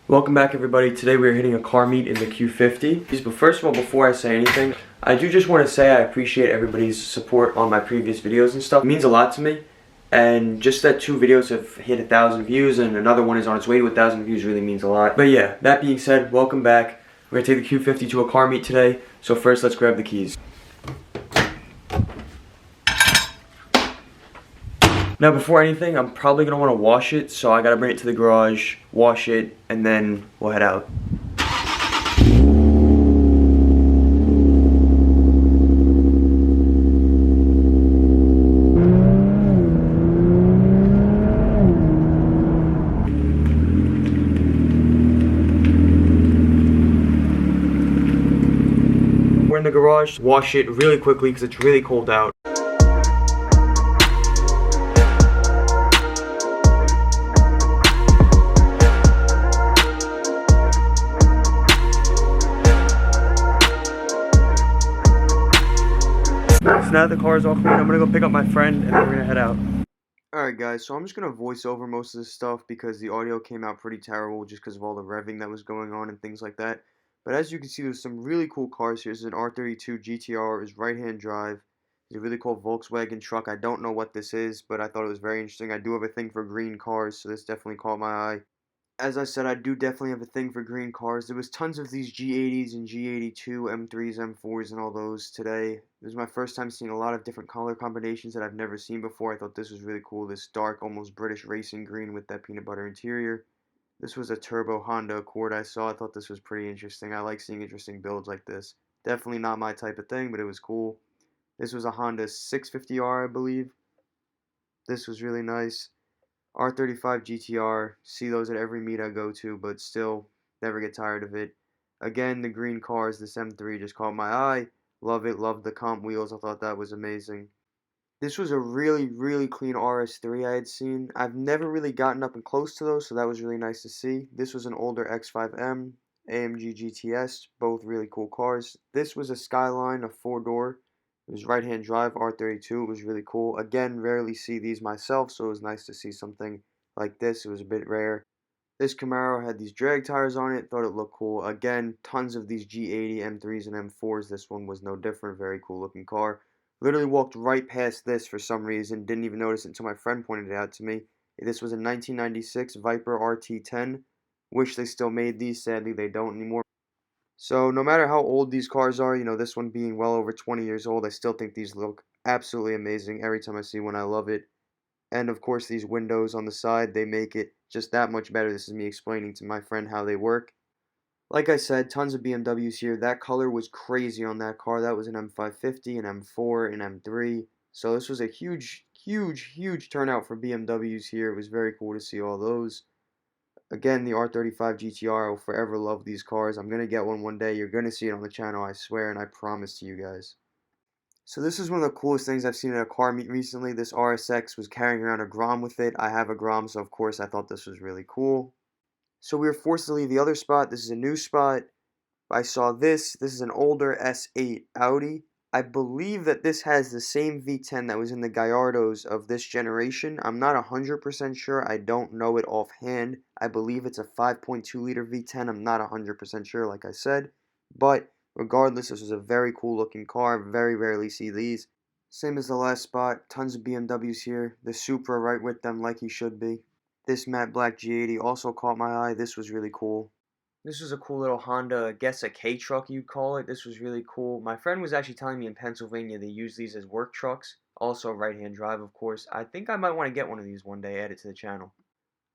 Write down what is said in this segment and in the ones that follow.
Welcome back, everybody. Today we are hitting a car meet in the Q50. But first of all, before I say anything, I do just want to say I appreciate everybody's support on my previous videos and stuff. It means a lot to me. And just that 2 videos have hit 1,000 views and another one is on its way to 1,000 views really means a lot. But yeah, that being said, welcome back. We're going to take the Q50 to a car meet today. So first, let's grab the keys. Now before anything, I'm probably going to want to wash it, so I got to bring it to the garage, wash it, and then we'll head out. We're in the garage, wash it really quickly because it's really cold out. So now that the car is all clean, I'm gonna go pick up my friend and then we're gonna head out. Alright guys, so I'm just gonna voice over most of this stuff because the audio came out pretty terrible just because of all the revving that was going on and things like that. But as you can see, there's some really cool cars here. This is an R32 GTR, it's right-hand drive. It's a really cool Volkswagen truck. I don't know what this is, but I thought it was very interesting. I do have a thing for green cars, so this definitely caught my eye. As I said, I do definitely have a thing for green cars. There was tons of these G80s and G82, M3s, M4s, and all those today. It was my first time seeing a lot of different color combinations that I've never seen before. I thought this was really cool, this dark, almost British racing green with that peanut butter interior. This was a turbo Honda Accord I saw. I thought this was pretty interesting. I like seeing interesting builds like this. Definitely not my type of thing, but it was cool. This was a Honda 650R, I believe. This was really nice. R35 GTR, see those at every meet I go to, but still never get tired of it. Again, the green cars, this M3 just caught my eye. Love it, love the comp wheels, I thought that was amazing. This was a really clean RS3 I had seen. I've never really gotten up and close to those, so that was really nice to see. This was an older X5M, AMG GTS, both really cool cars. This was a Skyline, a 4-door. It was right-hand drive, R32. It was really cool. Again, rarely see these myself, so it was nice to see something like this. It was a bit rare. This Camaro had these drag tires on it. Thought it looked cool. Again, tons of these G80, M3s, and M4s. This one was no different. Very cool looking car. Literally walked right past this for some reason. Didn't even notice it until my friend pointed it out to me. This was a 1996 Viper RT10. Wish they still made these. Sadly, they don't anymore. So no matter how old these cars are, this one being well over 20 years old, I still think these look absolutely amazing. Every time I see one, I love it. And of course, these windows on the side, they make it just that much better. This is me explaining to my friend how they work. Like I said, tons of BMWs here. That color was crazy on that car. That was an M550, an M4, an M3. So this was a huge turnout for BMWs here. It was very cool to see all those. Again, the R35 GTR, I will forever love these cars. I'm going to get one day. You're going to see it on the channel, I swear, and I promise to you guys. So this is one of the coolest things I've seen at a car meet recently. This RSX was carrying around a Grom with it. I have a Grom, so of course I thought this was really cool. So we were forced to leave the other spot. This is a new spot. I saw this. This is an older S8 Audi. I believe that this has the same V10 that was in the Gallardos of this generation. I'm not 100% sure. I don't know it offhand. I believe it's a 5.2 liter V10. I'm not 100% sure, like I said. But regardless, this was a very cool looking car. Very rarely see these. Same as the last spot. Tons of BMWs here. The Supra right with them like he should be. This matte black G80 also caught my eye. This was really cool. This was a cool little Honda, I guess a K truck you'd call it. This was really cool. My friend was actually telling me in Pennsylvania they use these as work trucks. Also right-hand drive, of course. I think I might want to get one of these one day, add it to the channel.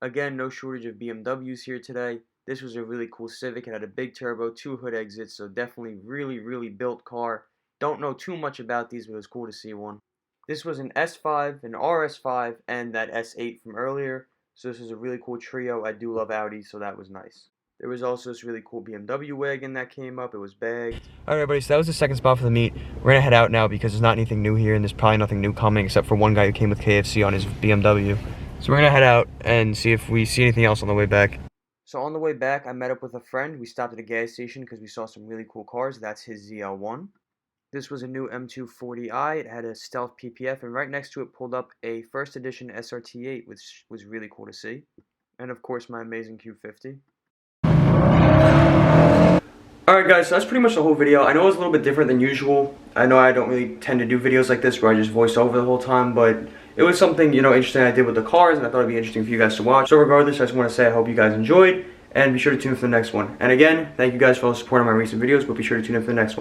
Again, no shortage of BMWs here today. This was a really cool Civic. It had a big turbo, 2 hood exits, so definitely really built car. Don't know too much about these, but it was cool to see one. This was an S5, an RS5, and that S8 from earlier. So this was a really cool trio. I do love Audi, so that was nice. There was also this really cool BMW wagon that came up. It was bagged. Alright everybody, so that was the second spot for the meet. We're going to head out now because there's not anything new here and there's probably nothing new coming except for one guy who came with KFC on his BMW. So we're going to head out and see if we see anything else on the way back. So on the way back, I met up with a friend. We stopped at a gas station because we saw some really cool cars. That's his ZL1. This was a new M240i. It had a stealth PPF, and right next to it pulled up a first edition SRT8, which was really cool to see. And of course, my amazing Q50. Alright guys, so that's pretty much the whole video. I know it's a little bit different than usual. I know I don't really tend to do videos like this where I just voice over the whole time, but it was something, you know, interesting I did with the cars, and I thought it'd be interesting for you guys to watch. So regardless, I just want to say I hope you guys enjoyed, and be sure to tune in for the next one. And again, thank you guys for all the support on my recent videos, but be sure to tune in for the next one.